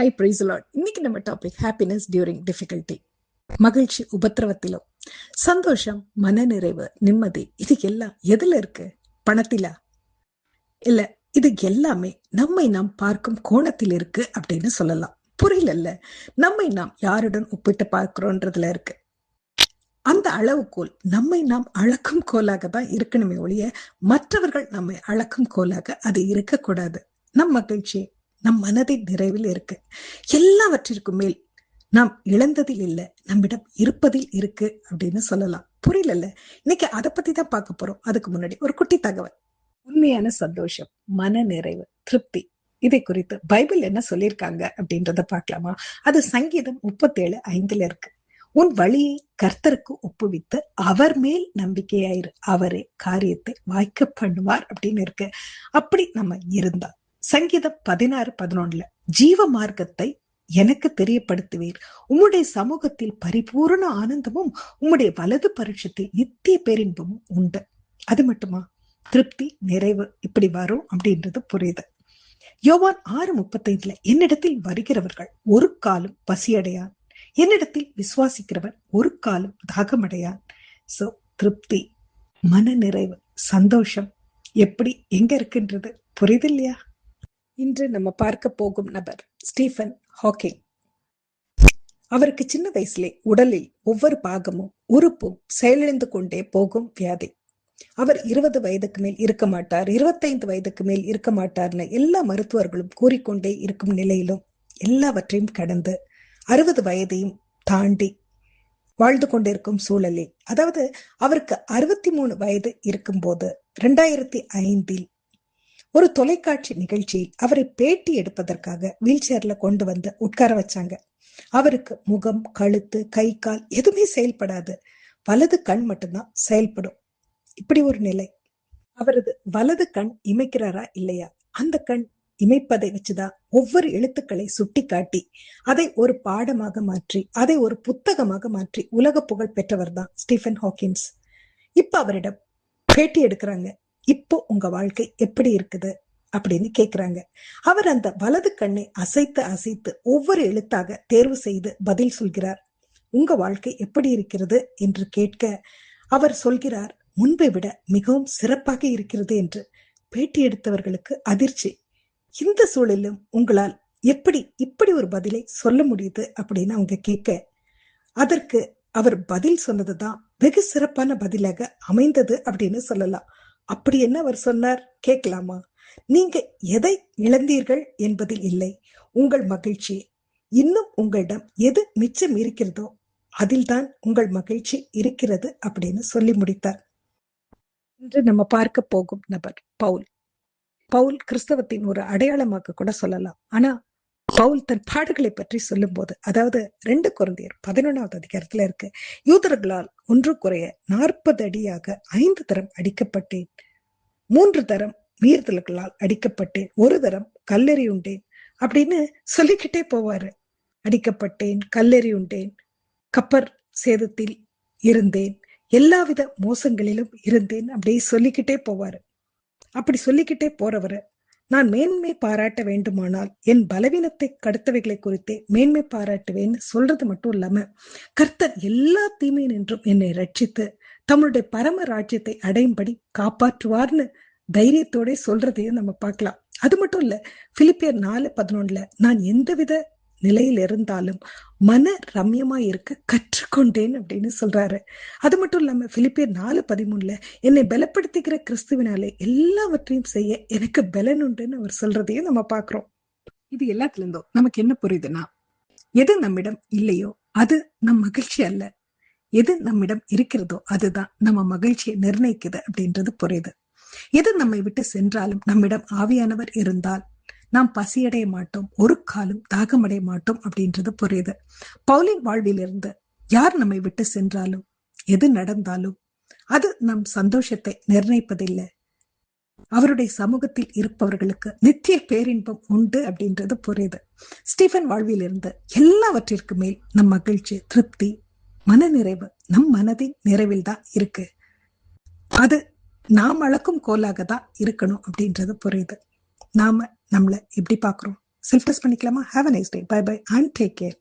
High price Lord. இன்னைக்கு நம்ம topic happiness during difficulty. மகிழ்ச்சி உபத்திரவத்திலும், சந்தோஷம், மனநிறைவு, நிம்மதி, இது எல்லாம் எதுல இருக்கு? பணத்திலா? இல்ல, இது எல்லாமே நம்மை நாம் பார்க்கும் கோணத்தில் இருக்கு அப்படின்னு சொல்லலாம். புரியல, நம்மை நாம் யாருடன் ஒப்பிட்டு பார்க்கிறோன்றதுல இருக்கு. அந்த அளவுகோல் நம்மை நாம் அளக்கும் கோலாக தான் இருக்கணுமே ஒழிய மற்றவர்கள் நம்மை அளக்கும் கோலாக அது இருக்கக்கூடாது. நம் மகிழ்ச்சி நம் மனதின் நிறைவில் இருக்கு. எல்லாவற்றிற்கும் மேல் நாம் இழந்ததில் இல்லை, நம்மிடம் இருப்பதில் இருக்கு அப்படின்னு சொல்லலாம். புரியல, இன்னைக்கு அதை பத்தி தான் பார்க்க போறோம். அதுக்கு முன்னாடி ஒரு குட்டி தகவல். உண்மையான சந்தோஷம், மன நிறைவு, திருப்தி, இதை குறித்து பைபிள் என்ன சொல்லியிருக்காங்க அப்படின்றத பார்க்கலாமா? அது சங்கீதம் 37:5 இருக்கு. உன் வழியை கர்த்தருக்கு ஒப்புவித்து அவர் மேல் நம்பிக்கையாயிரு, அவரே காரியத்தை வாய்க்க பண்ணுவார் அப்படின்னு இருக்கு. அப்படி நம்ம இருந்தா சங்கீதம் 16:11 ஜீவ மார்க்கத்தை எனக்கு தெரியப்படுத்துவீர், உம்முடைய சமூகத்தில் பரிபூரண ஆனந்தமும் உம்முடைய வலது பரிட்சத்தில் நித்திய பேரின்பமும் உண்டு. அது மட்டுமா, திருப்தி, நிறைவு இப்படி வரும் அப்படின்றது புரியுது. யோவான் 6:35 என்னிடத்தில் வருகிறவர்கள் ஒரு காலம் பசியடையான், என்னிடத்தில் விசுவாசிக்கிறவன் ஒரு காலம் தாகமடையான். சோ திருப்தி, மன நிறைவு, சந்தோஷம் எப்படி எங்க இருக்குன்றது புரியுது இல்லையா? இன்று நம்ம பார்க்க போகும் நபர் ஸ்டீஃபன் ஹாக்கிங். அவருக்கு சின்ன வயசுலே உடலில் ஒவ்வொரு பாகமும் உறுப்பும் செயலிழந்து கொண்டே போகும் வியாதி. அவர் 20 வயதுக்கு மேல் இருக்க மாட்டார், 25 வயதுக்கு மேல் இருக்க மாட்டார்னு எல்லா மருத்துவர்களும் கூறிக்கொண்டே இருக்கும் நிலையிலும் எல்லாவற்றையும் கடந்து 60 வயதையும் தாண்டி வாழ்ந்து கொண்டிருக்கும் சூழலில், அதாவது அவருக்கு 63 வயது இருக்கும் போது 2005 ஒரு தொலைக்காட்சி நிகழ்ச்சியில் அவரை பேட்டி எடுப்பதற்காக வீல் சேர்ல கொண்டு வந்து உட்கார வச்சாங்க. அவருக்கு முகம், கழுத்து, கை, கால் எதுவுமே செயல்படாது. வலது கண் மட்டும்தான் செயல்படும். இப்படி ஒரு நிலை. அவரது வலது கண் இமைக்கிறாரா இல்லையா, அந்த கண் இமைப்பதை வச்சுதான் ஒவ்வொரு எழுத்துக்களை சுட்டி காட்டி அதை ஒரு பாடமாக மாற்றி, அதை ஒரு புத்தகமாக மாற்றி உலக புகழ் பெற்றவர் தான் ஸ்டீஃபன் ஹாக்கின்ஸ். இப்ப அவரிடம் பேட்டி எடுக்கிறாங்க. இப்போ உங்க வாழ்க்கை எப்படி இருக்குது அப்படின்னு கேக்குறாங்க. அவர் அந்த வலது கண்ணை அசைத்து அசைத்து ஒவ்வொரு எழுத்தாக தேர்வு செய்து பதில் சொல்கிறார். உங்க வாழ்க்கை எப்படி இருக்கிறது என்று கேட்க அவர் சொல்கிறார், முன்பை விட மிகவும் சிறப்பாக இருக்கிறது என்று. பேட்டி எடுத்தவர்களுக்கு அதிர்ச்சி. இந்த சூழலிலும் உங்களால் எப்படி இப்படி ஒரு பதிலை சொல்ல முடியுது அப்படின்னு அவங்க கேட்க, அதற்கு அவர் பதில் சொன்னதுதான் வெகு சிறப்பான பதிலாக அமைந்தது அப்படின்னு சொல்லலாம். அப்படி என்ன அவர் சொன்னார் கேட்கலாமா? நீங்க எதை இழந்தீர்கள் என்பதில் இல்லை, உங்கள் மகிழ்ச்சி. இன்னும் உங்களிடம் எது மிச்சம் இருக்கிறதோ அதில் தான் உங்கள் மகிழ்ச்சி இருக்கிறது அப்படின்னு சொல்லி முடித்தார். இன்று நம்ம பார்க்க போகும் நபர் பவுல். பவுல் கிறிஸ்தவத்தின் ஒரு அடையாளமாக கூட சொல்லலாம். ஆனா பவுல் தன் பாடுகளை பற்றி சொல்லும் போது, அதாவது 2 கொரிந்தியர் 11 இருக்கு, யூதர்களால் ஒன்று குறைய 40 அடியாக 5 தரம் அடிக்கப்பட்டேன், 3 தரம் மீறுதல்களால் அடிக்கப்பட்டேன், 1 தரம் கல்லெறி உண்டேன் அப்படின்னு சொல்லிக்கிட்டே போவாரு. அடிக்கப்பட்டேன், கல்லெறி உண்டேன், கப்பர் சேதத்தில் இருந்தேன், எல்லாவித மோசங்களிலும் இருந்தேன், அப்படி சொல்லிக்கிட்டே போவாரு. அப்படி சொல்லிக்கிட்டே போறவரை நான் மேன்மை பாராட்ட வேண்டுமானால் என் பலவீனத்தை கடுத்தவைகளை குறித்தே மேன்மை பாராட்டுவேன்னு சொல்றது மட்டும் இல்லாம, கர்த்தர் எல்லா தீமை நின்றும் என்னை ரட்சித்து தம்முடைய பரம ராஜ்யத்தை அடையும்படி காப்பாற்றுவார்னு தைரியத்தோட சொல்றதையும் நம்ம பார்க்கலாம். அது மட்டும் இல்ல, பிலிப்பியர் 4:11 நான் எந்தவித நிலையில் இருந்தாலும் மன ரம்யமா இருக்க கற்றுக்கொண்டேன் அப்படின்னு சொல்றாரு. அது மட்டும் இல்லாம பிலிப்பியர் 4:13 என்னை பலப்படுத்திக்கிற கிறிஸ்துவினாலே எல்லாவற்றையும் செய்ய எனக்கு பலன் உண்டுன்னு அவர் சொல்றதையும் நம்ம பாக்குறோம். இது எல்லாத்துல இருந்தோ நமக்கு என்ன புரியுதுன்னா, எது நம்மிடம் இல்லையோ அது நம் மகிழ்ச்சி அல்ல, எது நம்மிடம் இருக்கிறதோ அதுதான் நம்ம மகிழ்ச்சியை நிர்ணயிக்குது அப்படின்றது புரியுது. எது நம்மை விட்டு சென்றாலும் நம்மிடம் ஆவியானவர் இருந்தால் நாம் பசியடைய மாட்டோம், ஒரு காலம் தாகமடைய மாட்டோம் அப்படின்றது புரியுது. பவுலின் வாழ்விலிருந்து யார் நம்மை விட்டு சென்றாலும் எது நடந்தாலும் அது நம் சந்தோஷத்தை நிர்ணயிப்பதில்லை. அவருடைய சமூகத்தில் இருப்பவர்களுக்கு நித்திய பேரின்பம் உண்டு அப்படின்றது புரியுது. ஸ்டீஃபன் வாழ்விலிருந்து எல்லாவற்றிற்கு மேல் நம் மகிழ்ச்சி, திருப்தி, மன நிறைவு நம் மனதின் நிறைவில் தான் இருக்கு. அது நாம் அளக்கும் கோலாக தான் இருக்கணும் அப்படின்றது புரியுது. நாம நம்மளை எப்படி பாக்குறோம்? செல்ஃப் டெஸ்ட் பண்ணிக்கலாமா? Have a nice day. Bye bye and take care.